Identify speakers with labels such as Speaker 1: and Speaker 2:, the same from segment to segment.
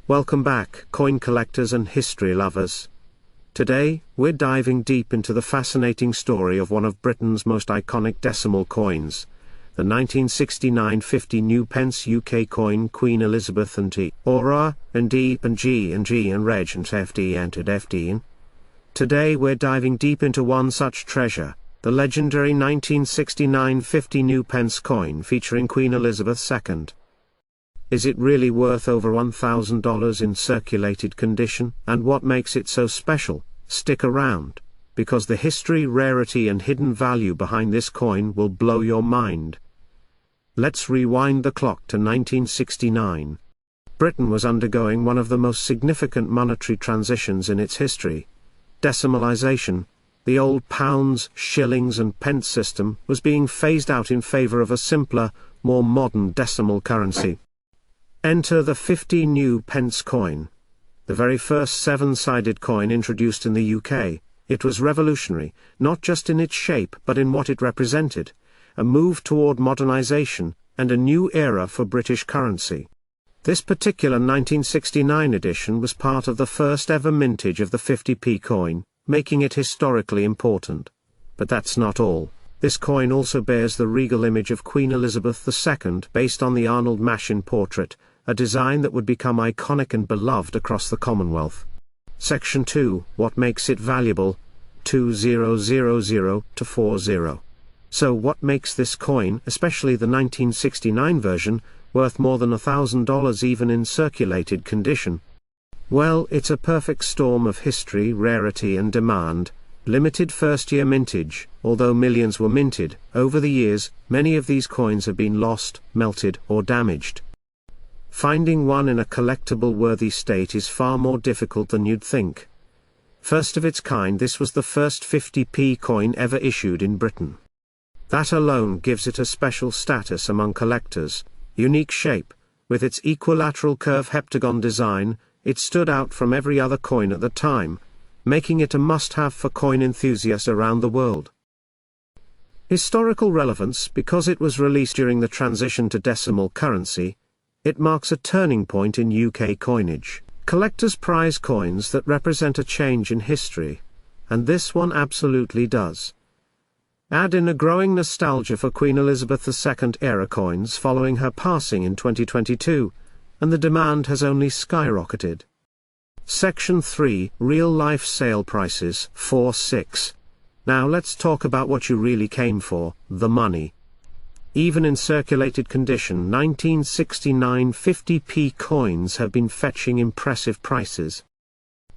Speaker 1: Welcome back, coin collectors and history lovers. Today, we're diving deep into the fascinating story of one of Britain's most iconic decimal coins, the 1969 50 new pence UK coin Queen Elizabeth and T, or R, and D, and G, and G, and Reg, and FD, and FD. Today we're diving deep into one such treasure, the legendary 1969 50 new pence coin featuring Queen Elizabeth II. Is it really worth over $1,000 in circulated condition? And what makes it so special? Stick around, because the history, rarity and hidden value behind this coin will blow your mind. Let's rewind the clock to 1969. Britain was undergoing one of the most significant monetary transitions in its history. Decimalisation. The old pounds, shillings and pence system was being phased out in favour of a simpler, more modern decimal currency. Enter the 50 new pence coin. The very first 7-sided coin introduced in the UK, it was revolutionary, not just in its shape but in what it represented, a move toward modernization, and a new era for British currency. This particular 1969 edition was part of the first ever mintage of the 50p coin, making it historically important. But that's not all. This coin also bears the regal image of Queen Elizabeth II based on the Arnold Machin portrait, a design that would become iconic and beloved across the Commonwealth. Section 2, What makes it valuable? 2000 to 40. So what makes this coin, especially the 1969 version, worth more than $1,000 even in circulated condition? Well, it's a perfect storm of history, rarity and demand. Limited first-year mintage. Although millions were minted, over the years, many of these coins have been lost, melted or damaged. Finding one in a collectible-worthy state is far more difficult than you'd think. First of its kind, this was the first 50p coin ever issued in Britain. That alone gives it a special status among collectors. Unique shape, with its equilateral curve heptagon design, it stood out from every other coin at the time, making it a must-have for coin enthusiasts around the world. Historical relevance. Because it was released during the transition to decimal currency, it marks a turning point in UK coinage. Collectors prize coins that represent a change in history, and this one absolutely does. Add in a growing nostalgia for Queen Elizabeth II era coins following her passing in 2022, and the demand has only skyrocketed. Section 3, Real-Life Sale Prices, 4-6. Now let's talk about what you really came for, the money. Even in circulated condition, 1969 50p coins have been fetching impressive prices.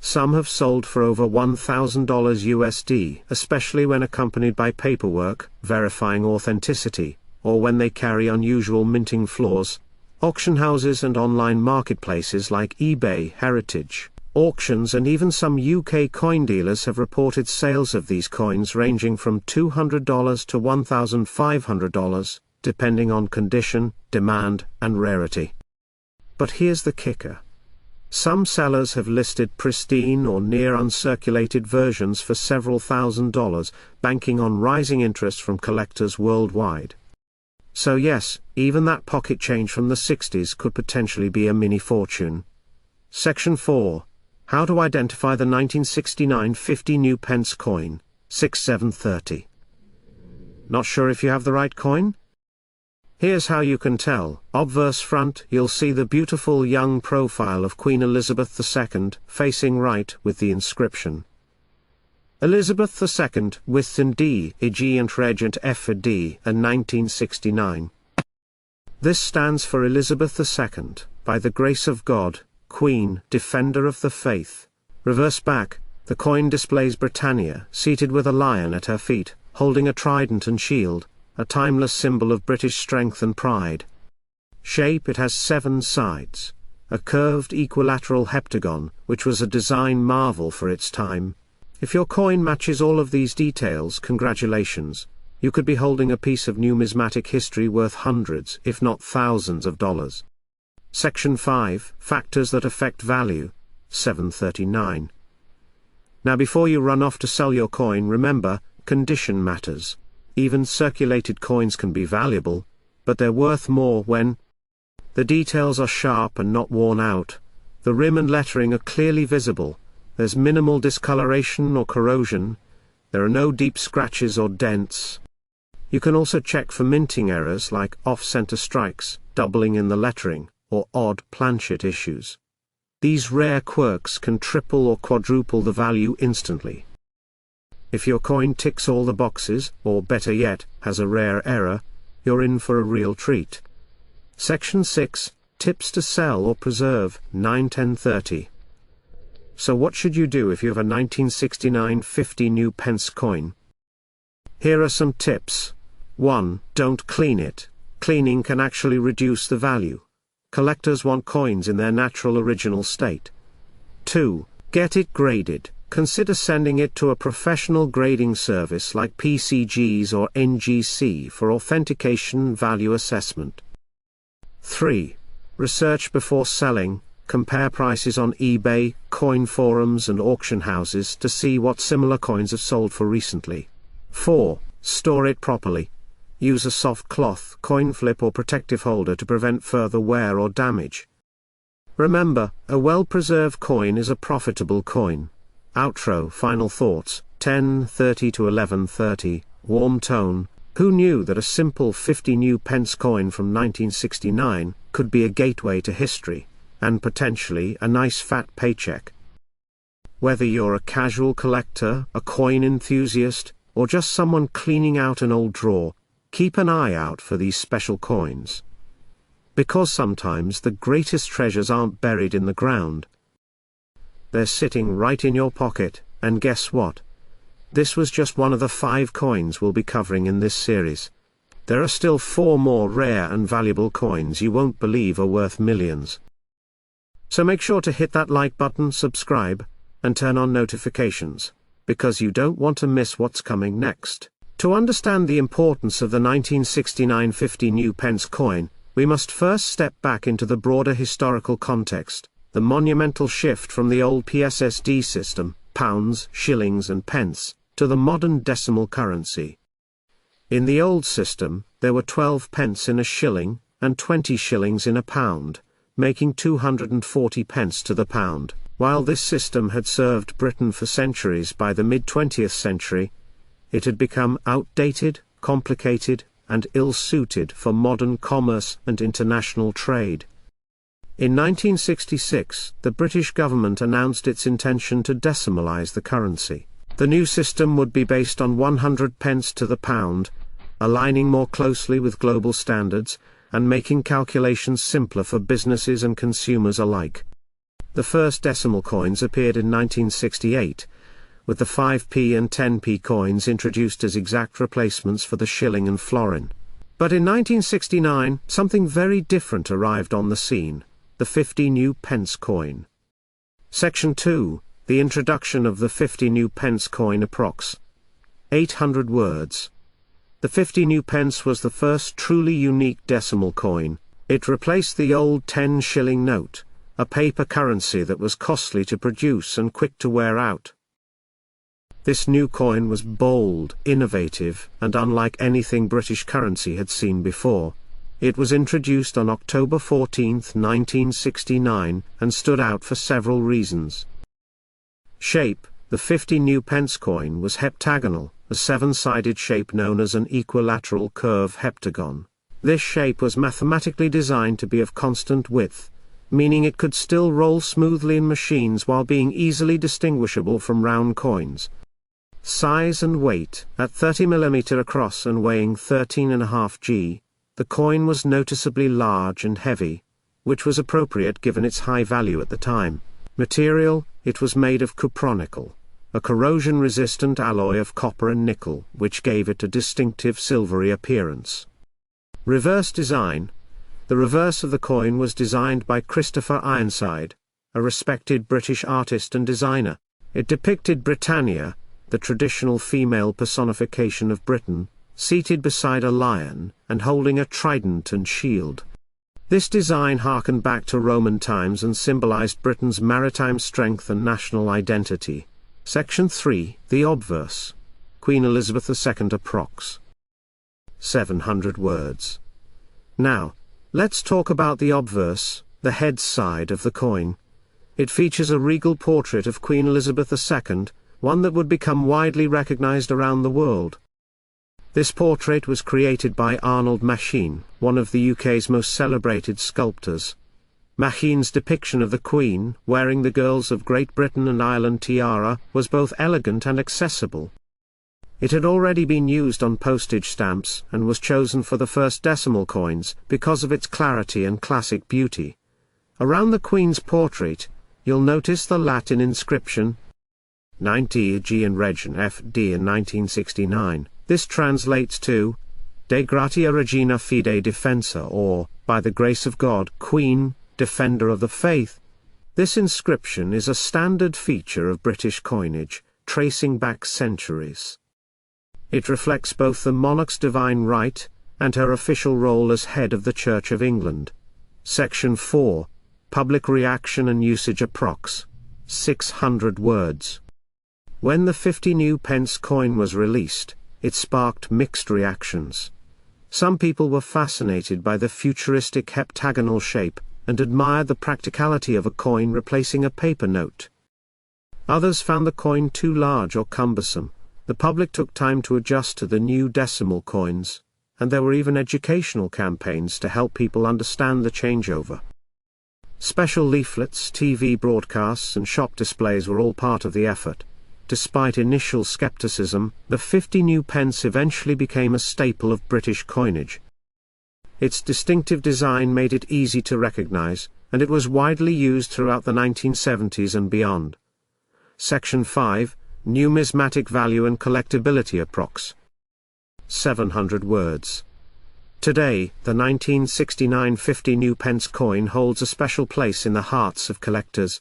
Speaker 1: Some have sold for over $1,000 USD, especially when accompanied by paperwork, verifying authenticity, or when they carry unusual minting flaws. Auction houses and online marketplaces like eBay, Heritage, auctions and even some UK coin dealers have reported sales of these coins ranging from $200 to $1,500, depending on condition, demand, and rarity. But here's the kicker. Some sellers have listed pristine or near uncirculated versions for several $1,000s, banking on rising interest from collectors worldwide. So yes, even that pocket change from the 60s could potentially be a mini fortune. Section 4. How to identify the 1969 50 new pence coin, 6730. Not sure if you have the right coin? Here's how you can tell. Obverse front, you'll see the beautiful young profile of Queen Elizabeth II, facing right, with the inscription Elizabeth II, with and D, EG and Reg and F D, and 1969. This stands for Elizabeth II, by the grace of God, Queen, Defender of the Faith. Reverse back, the coin displays Britannia, seated with a lion at her feet, holding a trident and shield, a timeless symbol of British strength and pride. Shape, it has 7 sides. A curved equilateral heptagon, which was a design marvel for its time. If your coin matches all of these details, congratulations. You could be holding a piece of numismatic history worth hundreds, if not thousands of dollars. Section 5, Factors that affect value, 739. Now before you run off to sell your coin, remember, condition matters. Even circulated coins can be valuable, but they're worth more when the details are sharp and not worn out. The rim and lettering are clearly visible, there's minimal discoloration or corrosion, there are no deep scratches or dents. You can also check for minting errors like off-center strikes, doubling in the lettering, or odd planchet issues. These rare quirks can triple or quadruple the value instantly. If your coin ticks all the boxes, or better yet, has a rare error, you're in for a real treat. Section 6, Tips to Sell or Preserve, 9-10-30. So what should you do if you have a 1969 50 new pence coin? Here are some tips. 1. Don't clean it. Cleaning can actually reduce the value. Collectors want coins in their natural original state. 2. Get it graded. Consider sending it to a professional grading service like PCGs or NGC for authentication and value assessment. 3. Research before selling. Compare prices on eBay, coin forums and auction houses to see what similar coins have sold for recently. 4. Store it properly. Use a soft cloth, coin flip or protective holder to prevent further wear or damage. Remember, a well-preserved coin is a profitable coin. Outro. Final thoughts, 10:30 to 11:30, warm tone. Who knew that a simple 50 new pence coin from 1969 could be a gateway to history, and potentially a nice fat paycheck? Whether you're a casual collector, a coin enthusiast, or just someone cleaning out an old drawer, keep an eye out for these special coins. Because sometimes the greatest treasures aren't buried in the ground. They're sitting right in your pocket, and guess what? This was just one of the 5 coins we'll be covering in this series. There are still 4 more rare and valuable coins you won't believe are worth millions. So make sure to hit that like button, subscribe, and turn on notifications, because you don't want to miss what's coming next. To understand the importance of the 1969 50 new pence coin, we must first step back into the broader historical context, the monumental shift from the old PSSD system, pounds, shillings and pence, to the modern decimal currency. In the old system, there were 12 pence in a shilling, and 20 shillings in a pound, making 240 pence to the pound. While this system had served Britain for centuries, by the mid-20th century, it had become outdated, complicated, and ill-suited for modern commerce and international trade. In 1966, the British government announced its intention to decimalize the currency. The new system would be based on 100 pence to the pound, aligning more closely with global standards, and making calculations simpler for businesses and consumers alike. The first decimal coins appeared in 1968, with the 5p and 10p coins introduced as exact replacements for the shilling and florin. But in 1969, something very different arrived on the scene: the 50 new pence coin. Section 2, the introduction of the 50 new pence coin, approx. 800 words. The 50 new pence was the first truly unique decimal coin. It replaced the old 10 shilling note, a paper currency that was costly to produce and quick to wear out. This new coin was bold, innovative, and unlike anything British currency had seen before. It was introduced on October 14, 1969, and stood out for several reasons. Shape: the 50 new pence coin was heptagonal, a 7-sided shape known as an equilateral curve heptagon. This shape was mathematically designed to be of constant width, meaning it could still roll smoothly in machines while being easily distinguishable from round coins. Size and weight: at 30 mm across and weighing 13.5 g, the coin was noticeably large and heavy, which was appropriate given its high value at the time. Material: it was made of cupronickel, a corrosion-resistant alloy of copper and nickel, which gave it a distinctive silvery appearance. Reverse design: the reverse of the coin was designed by Christopher Ironside, a respected British artist and designer. It depicted Britannia, the traditional female personification of Britain, seated beside a lion, and holding a trident and shield. This design harkened back to Roman times and symbolized Britain's maritime strength and national identity. Section 3, the obverse. Queen Elizabeth II, approx. 700 words. Now, let's talk about the obverse, the head side of the coin. It features a regal portrait of Queen Elizabeth II, one that would become widely recognized around the world. This portrait was created by Arnold Machin, one of the UK's most celebrated sculptors. Machin's depiction of the Queen, wearing the girls of Great Britain and Ireland tiara, was both elegant and accessible. It had already been used on postage stamps, and was chosen for the first decimal coins, because of its clarity and classic beauty. Around the Queen's portrait, you'll notice the Latin inscription 90 REG and REG and FD in 1969. This translates to De Gratia Regina Fide Defensa, or, by the grace of God, Queen, Defender of the Faith. This inscription is a standard feature of British coinage, tracing back centuries. It reflects both the monarch's divine right, and her official role as head of the Church of England. Section 4. Public reaction and usage approx. 600 words. When the 50 new pence coin was released, it sparked mixed reactions. Some people were fascinated by the futuristic heptagonal shape, and admired the practicality of a coin replacing a paper note. Others found the coin too large or cumbersome. The public took time to adjust to the new decimal coins, and there were even educational campaigns to help people understand the changeover. Special leaflets, TV broadcasts and shop displays were all part of the effort. Despite initial skepticism, the 50 new pence eventually became a staple of British coinage. Its distinctive design made it easy to recognize, and it was widely used throughout the 1970s and beyond. Section 5. Numismatic value and collectability approx. 700 words. Today, the 1969 50 new pence coin holds a special place in the hearts of collectors.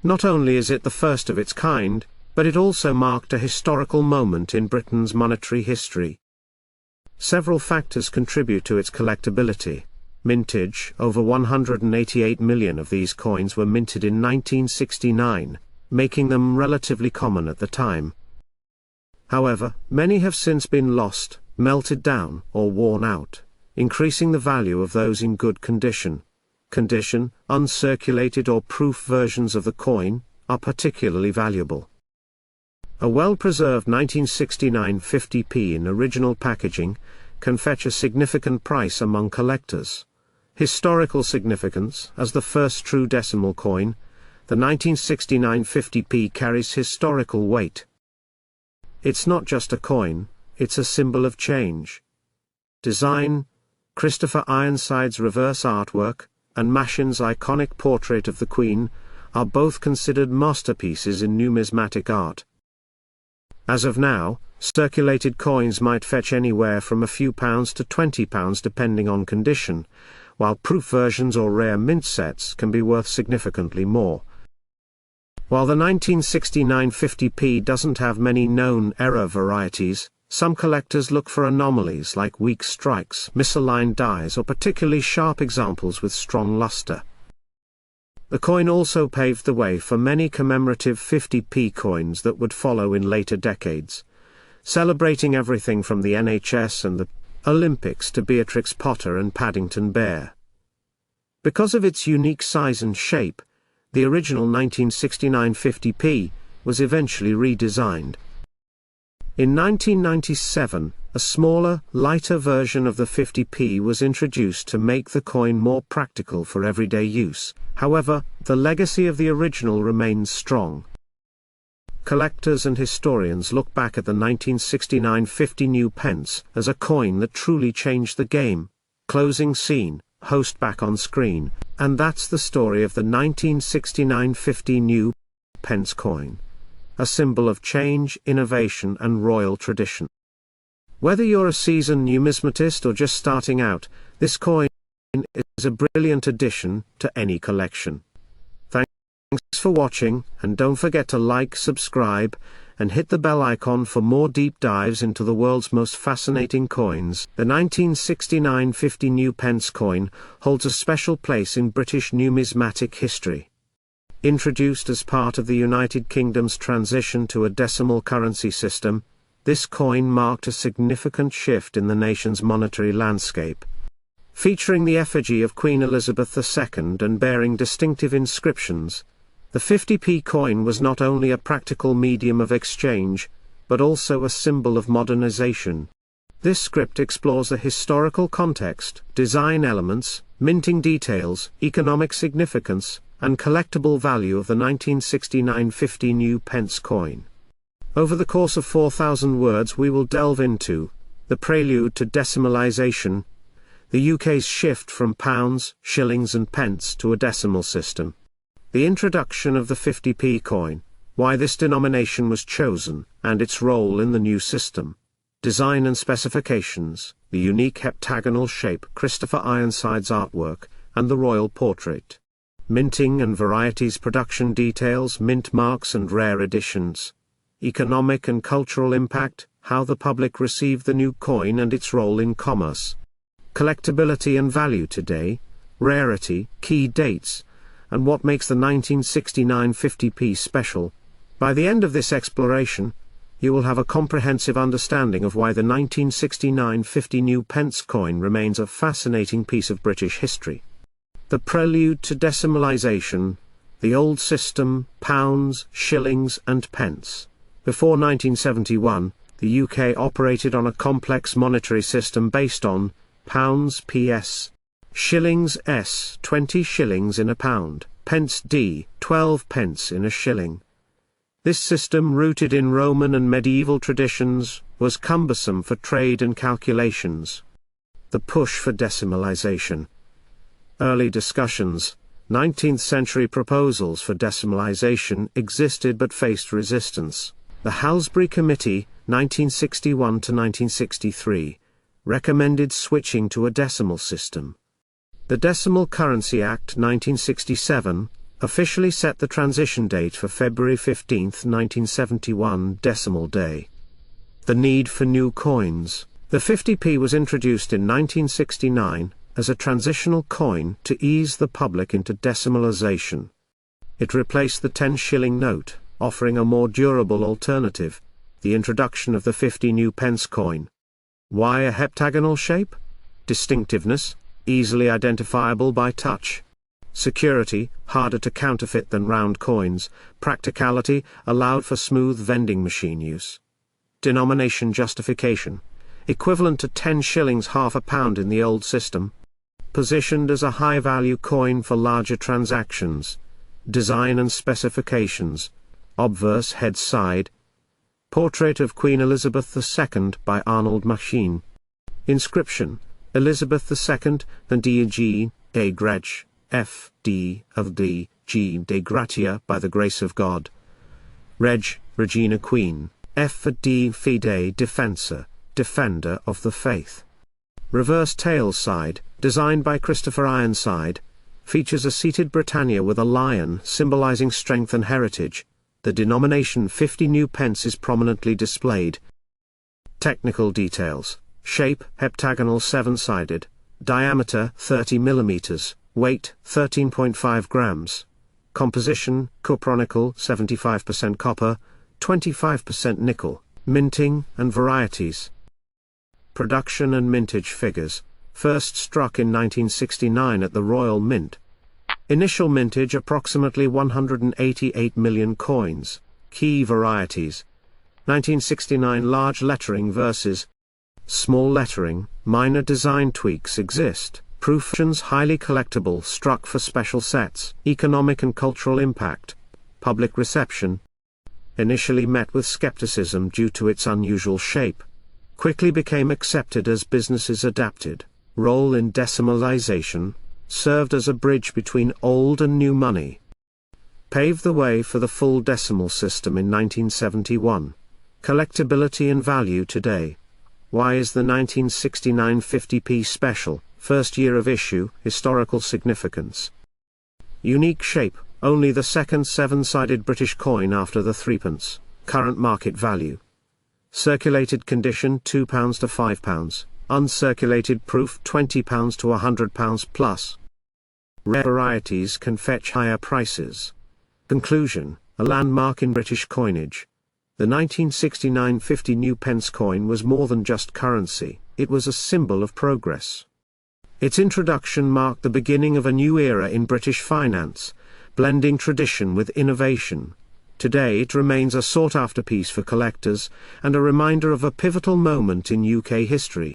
Speaker 1: Not only is it the first of its kind, but it also marked a historical moment in Britain's monetary history. Several factors contribute to its collectability. Mintage: over 188 million of these coins were minted in 1969. Making them relatively common at the time. However, many have since been lost, melted down, or worn out, increasing the value of those in good condition. Uncirculated or proof versions of the coin are particularly valuable. A well-preserved 1969 50p in original packaging can fetch a significant price among collectors. Historical significance: as the first true decimal coin, the 1969 50p carries historical weight. It's not just a coin, it's a symbol of change. Design: Christopher Ironside's reverse artwork, and Machin's iconic portrait of the Queen, are both considered masterpieces in numismatic art. As of now, circulated coins might fetch anywhere from a few pounds to £20 depending on condition, while proof versions or rare mint sets can be worth significantly more. While the 1969 50p doesn't have many known error varieties, some collectors look for anomalies like weak strikes, misaligned dies, or particularly sharp examples with strong luster. The coin also paved the way for many commemorative 50p coins that would follow in later decades, celebrating everything from the NHS and the Olympics to Beatrix Potter and Paddington Bear. Because of its unique size and shape, the original 1969 50p was eventually redesigned. In 1997, a smaller, lighter version of the 50p was introduced to make the coin more practical for everyday use. However, the legacy of the original remains strong. Collectors and historians look back at the 1969 50 new pence as a coin that truly changed the game. Closing scene: host back on screen, and that's the story of the 1969 50 new pence coin. A symbol of change, innovation and royal tradition. Whether you're a seasoned numismatist or just starting out, this coin is a brilliant addition to any collection. Thanks for watching, and don't forget to like, subscribe, and hit the bell icon for more deep dives into the world's most fascinating coins. The 1969 50 new pence coin holds a special place in British numismatic history. Introduced as part of the United Kingdom's transition to a decimal currency system, this coin marked a significant shift in the nation's monetary landscape. Featuring the effigy of Queen Elizabeth II and bearing distinctive inscriptions, The 50p coin was not only a practical medium of exchange, but also a symbol of modernization. This script explores the historical context, design elements, minting details, economic significance, and collectible value of the 1969 50 new pence coin. Over the course of 4,000 words we will delve into the prelude to decimalisation, the UK's shift from pounds, shillings and pence to a decimal system, the introduction of the 50p coin, why this denomination was chosen, and its role in the new system, design and specifications, the unique heptagonal shape, Christopher Ironside's artwork, and the royal portrait, minting and varieties, production details, mint marks and rare editions, economic and cultural impact, how the public received the new coin and its role in commerce, collectability and value today, rarity, key dates, and what makes the 1969 50p special. By the end of this exploration, you will have a comprehensive understanding of why the 1969 50 new pence coin remains a fascinating piece of British history. The prelude to decimalisation, the old system, pounds, shillings and pence. Before 1971, the UK operated on a complex monetary system based on pounds PS, shillings S, 20 shillings in a pound, pence D, 12 pence in a shilling. This system, rooted in Roman and medieval traditions, was cumbersome for trade and calculations. The push for decimalisation. Early discussions, 19th century proposals for decimalisation existed but faced resistance. The Halsbury Committee, 1961 to 1963, recommended switching to a decimal system. The Decimal Currency Act 1967 officially set the transition date for February 15, 1971, Decimal Day. The need for new coins. The 50p was introduced in 1969 as a transitional coin to ease the public into decimalisation. It replaced the 10-shilling note, offering a more durable alternative, the introduction of the 50 new pence coin. Why a heptagonal shape? Distinctiveness, easily identifiable by touch. Security, harder to counterfeit than round coins. Practicality, allowed for smooth vending machine use. Denomination justification, equivalent to 10 shillings half a pound in the old system. Positioned as a high-value coin for larger transactions. Design and specifications. Obverse head side. Portrait of Queen Elizabeth II by Arnold Machin. Inscription, Elizabeth II, and REG, de Grec, F. D. of D. G. de Gratia, by the grace of God. Reg, Regina Queen, F. D. Fide Defensor, Defender of the Faith. Reverse tail side, designed by Christopher Ironside, features a seated Britannia with a lion symbolizing strength and heritage. The denomination 50 new pence is prominently displayed. Technical details. Shape, heptagonal 7-sided. Diameter, 30 mm. Weight, 13.5 grams. Composition, cupronical, 75% copper, 25% nickel. Minting and varieties. Production and mintage figures. First struck in 1969 at the Royal Mint. Initial mintage approximately 188 million coins. Key varieties. 1969 large lettering versus small lettering. Minor design tweaks exist. Proofs highly collectible, struck for special sets. Economic and cultural impact. Public reception. Initially met with skepticism due to its unusual shape. Quickly became accepted as businesses adapted. Role in decimalisation. Served as a bridge between old and new money. Paved the way for the full decimal system in 1971. Collectability and value today. Why is the 1969 50p special? First year of issue, historical significance. Unique shape, only the second 7-sided British coin after the threepence. Current market value. Circulated condition £2 to £5. Uncirculated proof £20 to £100 plus. Rare varieties can fetch higher prices. Conclusion, a landmark in British coinage. The 1969 50 new pence coin was more than just currency, it was a symbol of progress. Its introduction marked the beginning of a new era in British finance, blending tradition with innovation. Today it remains a sought-after piece for collectors, and a reminder of a pivotal moment in UK history.